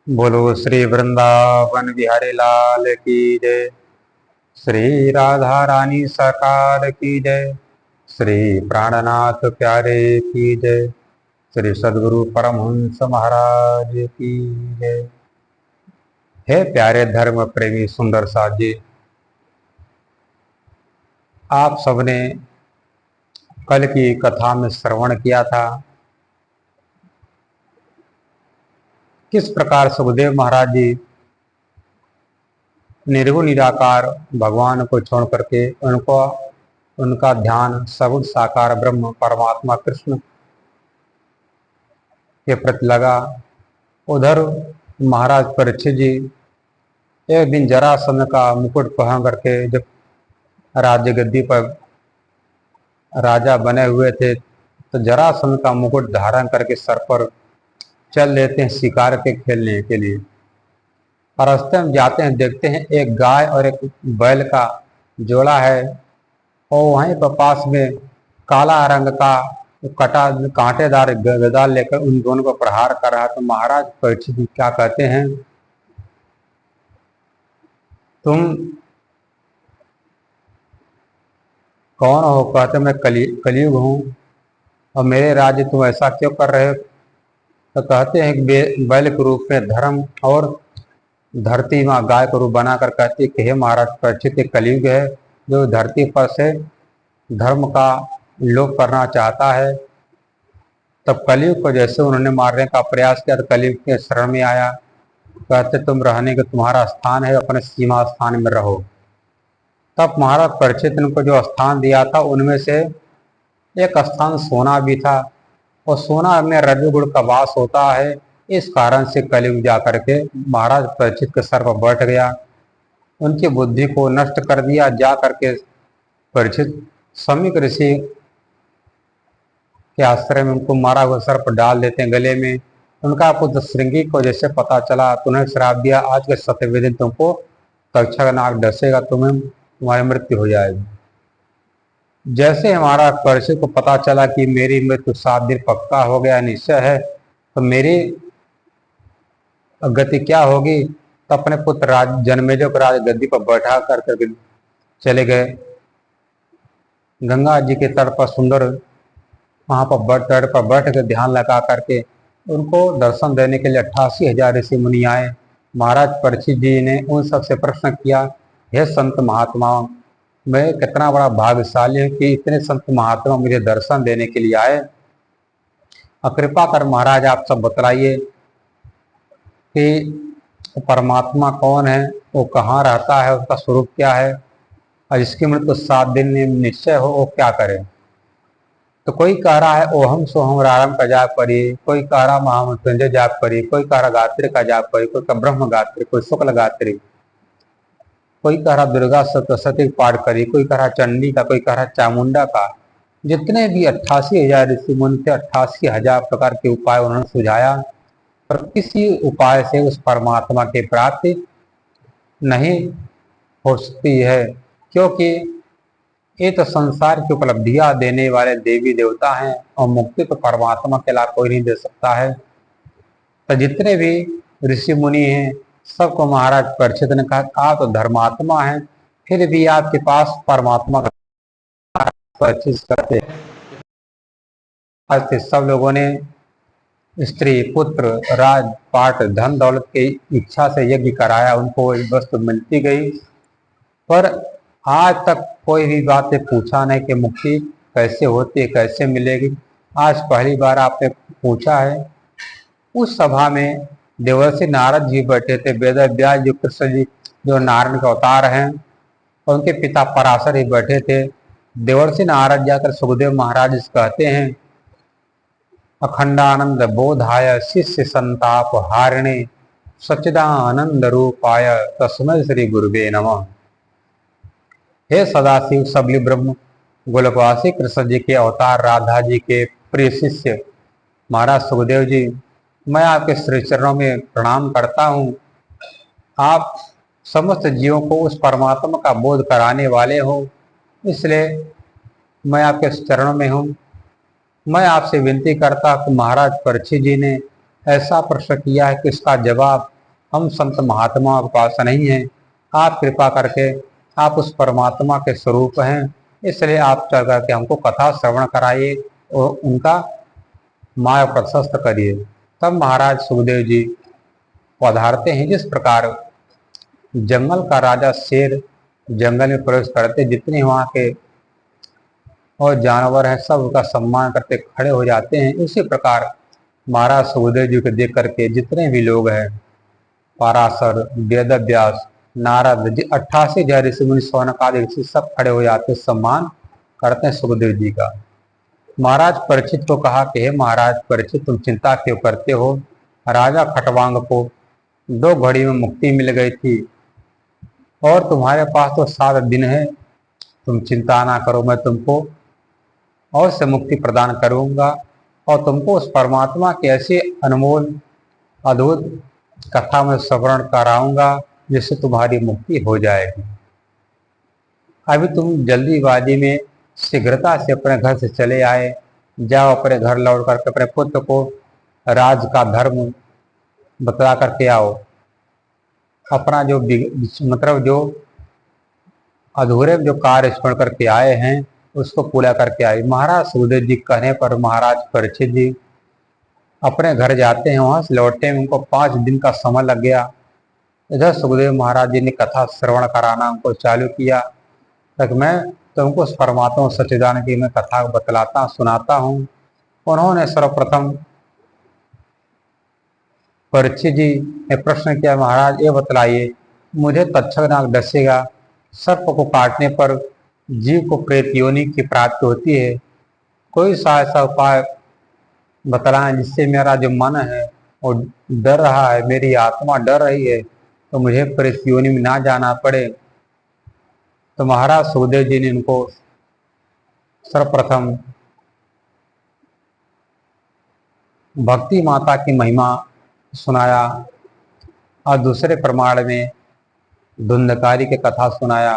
बोलो श्री वृंदावन बिहारी लाल की जय। श्री राधा रानी सरकार की जय। श्री प्राणनाथ प्यारे की जय। श्री सद्गुरु परमहंस महाराज की जय। हे प्यारे धर्म प्रेमी सुंदर साथ जी, आप सबने कल की कथा में श्रवण किया था किस प्रकार सुखदेव महाराज जी निर्गुण निराकार भगवान को छोड़ करके उनका ध्यान सगुण साकार ब्रह्म परमात्मा कृष्ण के प्रति लगा। उधर महाराज परीक्षित जी एक दिन जरासंध का मुकुट पहन करके जब राज्य गद्दी पर राजा बने हुए थे तो जरासंध का मुकुट धारण करके सर पर चल लेते हैं शिकार के खेलने के लिए। और रास्ते में जाते हैं, देखते हैं एक गाय और एक बैल का जोड़ा है और वहीं पर पास में काला रंग का कटा कांटेदार गदा लेकर उन दोनों को प्रहार कर रहा। तो महाराज परीक्षित जी क्या कहते हैं, तुम कौन हो? कहते मैं कलयुग हूँ और मेरे राज्य तुम ऐसा क्यों कर रहे हो? तो कहते हैं बैल के रूप में धर्म और धरती माँ गाय को रूप बनाकर कहती है कि हे महाराज परीक्षित, एक कलयुग है जो धरती पर से धर्म का लोप करना चाहता है। तब कलयुग को जैसे उन्होंने मारने का प्रयास किया तो कलयुग के शरण में आया। कहते तुम रहने का तुम्हारा स्थान है, अपने सीमा स्थान में रहो। तब महाराज परीक्षित को जो स्थान दिया था उनमें से एक स्थान सोना भी था और सोना में रजोगुण का वास होता है। इस कारण से कलयुग जा करके महाराज परीक्षित के सर पर बैठ गया, उनकी बुद्धि को नष्ट कर दिया। जा करके परीक्षित समीक ऋषि के आश्रय में उनको मारा हुआ सर पर डाल देते हैं गले में। उनका पुत्र श्रृंगी को जैसे पता चला तो उन्हें श्राप दिया, आज के सत्यवेद दिन तुमको कक्षा का नाक डसेगा, तुम्हारी मृत्यु हो जाएगी। जैसे हमारा परीक्षित को पता चला कि मेरी मृत्यु 7 दिन पक्का हो गया, निश्चय है, तो मेरी गति क्या होगी? तो अपने पुत्र जन्मेजय को राज गद्दी पर बैठा कर चले गए। गंगा जी के तट पर सुंदर वहां पर तट पर बैठ कर ध्यान लगा करके उनको दर्शन देने के लिए 88,000 ऋषि मुनि आए। महाराज परीक्षित जी ने उन सबसे प्रश्न किया, हे संत महात्मा, मैं कितना बड़ा भाग्यशाली हूँ कि इतने संत महात्मा मुझे दर्शन देने के लिए आए। कृपा कर महाराज आप सब बतलाइए कि परमात्मा कौन है, वो कहाँ रहता है, उसका स्वरूप क्या है, और जिसकी मृत्यु 7 दिन में निश्चय हो वो क्या करे। तो कोई कह रहा है ओहम सोहम रारम का जाप करिए, कोई कह रहा महामृत्युंजय जाप करिए, कोई कह रहा गायत्री का जाप करिए, कोई कह ब्रह्म गायत्री, कोई शुक्ल गायत्री, कोई कह रहा दुर्गा सप्तशती पाठ करिए, कोई कह रहा चंडी का, कोई कह रहा चामुंडा का। जितने भी 88,000 ऋषि मुनि थे 88,000 प्रकार के उपाय उन्होंने सुझाया, पर किसी उपाय से उस परमात्मा की प्राप्ति नहीं हो सकती है, क्योंकि ये तो संसार की उपलब्धियां देने वाले देवी देवता हैं और मुक्ति तो परमात्मा के अलावा कोई नहीं दे सकता है। तो जितने भी ऋषि मुनि हैं सबको महाराज परीक्षित ने कहा आप तो धर्मात्मा हैं, फिर भी आपके पास परमात्मा का परीक्षित करते हैं। सब लोगों ने स्त्री पुत्र राजपाट धन दौलत की इच्छा से यज्ञ कराया, उनको वस्तु मिलती गई, पर आज तक कोई भी बात पूछा नहीं कि मुक्ति कैसे होती है, कैसे मिलेगी। आज पहली बार आपने पूछा है। उस सभा में देवर्षि नारद जी बैठे थे, वेद व्यास जी कृष्ण जी जो नारायण के अवतार हैं और उनके पिता पराशर ही बैठे थे। देवर्षि नारद जाकर सुखदेव महाराज कहते हैं, अखंडानंद बोधाय शिष्य संताप हारिणे सच्चिदानंद रूपाय तस्मै श्री गुरुवे नमः। हे सदाशिव सबली ब्रह्म गोलकवासी कृष्ण जी के अवतार राधा जी के प्रिय शिष्य महाराज सुखदेव जी, मैं आपके श्री चरणों में प्रणाम करता हूँ। आप समस्त जीवों को उस परमात्मा का बोध कराने वाले हो, इसलिए मैं आपके चरणों में हूँ। मैं आपसे विनती करता कि महाराज परीक्षित जी ने ऐसा प्रश्न किया है कि इसका जवाब हम संत महात्मा के पास नहीं हैं, आप कृपा करके आप उस परमात्मा के स्वरूप हैं, इसलिए आप चल करके हमको कथा श्रवण कराइए और उनका मार्ग प्रशस्त करिए। तब महाराज सुखदेव जी पधारते हैं। जिस प्रकार जंगल का राजा शेर जंगल में प्रवेश करते, जितने वहाँ के और जानवर हैं सब उसका सम्मान करते खड़े हो जाते हैं, उसी प्रकार महाराज सुखदेव जी को देख करके जितने भी लोग हैं, पराशर, वेदव्यास, नारद जी, 88 जय ऋषि मुनि, सौनकादि ऋषि सब खड़े हो जाते हैं, सम्मान करते हैं सुखदेव जी का। महाराज परीक्षित को कहा कि हे महाराज परीक्षित, तुम चिंता क्यों करते हो? राजा खटवांग को 2 घड़ी में मुक्ति मिल गई थी और तुम्हारे पास तो 7 दिन है, तुम चिंता ना करो, मैं तुमको अवश्य मुक्ति प्रदान करूंगा और तुमको उस परमात्मा की ऐसी अनमोल अद्भुत कथा में श्रवण कराऊंगा जिससे तुम्हारी मुक्ति हो जाएगी। अभी तुम जल्दीबाजी में शीघ्रता से अपने घर से चले आए, जाओ अपने घर लौट करके अपने पुत्र को राज का धर्म बतला करके आओ, अपना जो मतलब जो अधूरे जो कार्य स्मरण करके आए हैं उसको पूरा करके आए। महाराज सुखदेव जी कहने पर महाराज परीक्षित जी अपने घर जाते हैं, वहां से लौटने में उनको 5 दिन का समय लग गया। इधर सुखदेव महाराज जी ने कथा श्रवण कराना उनको चालू किया, तक मैं तुमको उस परमात्मा सच्चिदानंद की मैं कथा बतलाता सुनाता हूँ। उन्होंने सर्वप्रथम परीक्षित जी ने प्रश्न किया, महाराज ये बतलाइए, मुझे तक्षक नाग डसेगा, सर्प को काटने पर जीव को प्रेत योनि की प्राप्ति होती है, कोई सा ऐसा उपाय बतलाएं जिससे मेरा जो मन है वो डर रहा है, मेरी आत्मा डर रही है, तो मुझे प्रेत योनि में ना जाना पड़े। तो महाराज सुखदेव जी ने उनको सर्वप्रथम भक्ति माता की महिमा सुनाया और दूसरे प्रमाण में धुंधकारी की कथा सुनाया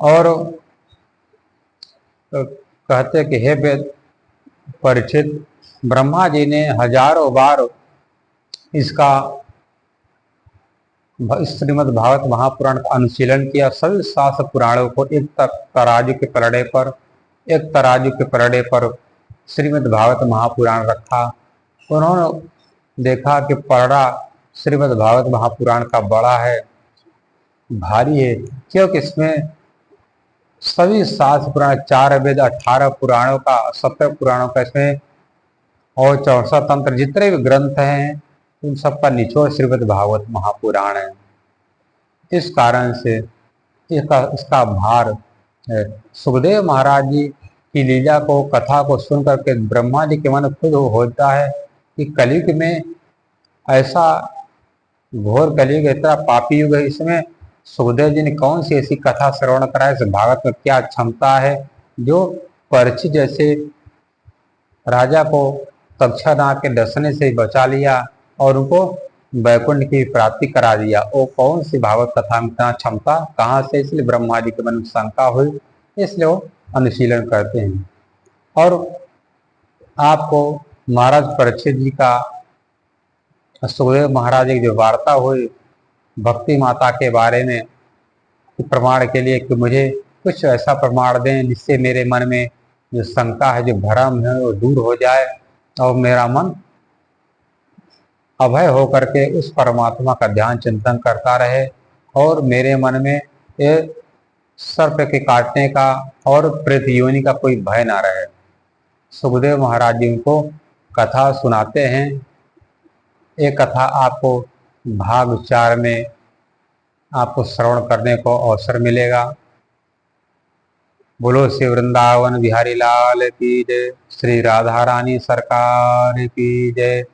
और कहते कि हे वेद परीक्षित, ब्रह्मा जी ने हजारों बार इसका श्रीमद् भागवत महापुराण का अनुशीलन किया। सभी शास्त्र पुराणों को एक तराजू के पलड़े पर श्रीमद् भागवत महापुराण रखा। उन्होंने देखा कि पलड़ा श्रीमद् भागवत महापुराण का बड़ा है, भारी है, क्योंकि इसमें सभी शास्त्र पुराण 4 वेद 18 पुराणों का 70 पुराणों का इसमें और 64 तंत्र जितने भी ग्रंथ हैं उन सबका निचोड़ श्रीमद् भागवत महापुराण है। इस कारण से इसका भार है। सुखदेव महाराज जी की लीला को कथा को सुन करके ब्रह्मा जी के मन खुद होता है कि कलयुग में ऐसा घोर कलयुग, इतना पापी युग है, इसमें सुखदेव जी ने कौन सी ऐसी कथा श्रवण कराए, इस भागवत में क्या क्षमता है जो परीक्षित जैसे राजा को तक्षनाग के डसने से बचा लिया और उनको वैकुंठ की प्राप्ति करा दिया। वो कौन सी भागवत कथा में इतना क्षमता कहाँ से? इसलिए ब्रह्मा जी के मन में शंका हुई, इसलिए वो अनुशीलन करते हैं। और आपको महाराज परीक्षित जी का सुखदेव महाराज की जो वार्ता हुई भक्ति माता के बारे में प्रमाण के लिए कि मुझे कुछ ऐसा प्रमाण दें जिससे मेरे मन में जो शंका है, जो भ्रम है, वो दूर हो जाए और मेरा मन अभय हो करके उस परमात्मा का ध्यान चिंतन करता रहे और मेरे मन में ये सर्प के काटने का और प्रेत योनि का कोई भय ना रहे। सुखदेव महाराज जी उनको कथा सुनाते हैं। ये कथा आपको भाग 4 में आपको श्रवण करने को अवसर मिलेगा। बोलो श्री वृंदावन बिहारी लाल की जय, श्री राधा रानी सरकार की जय।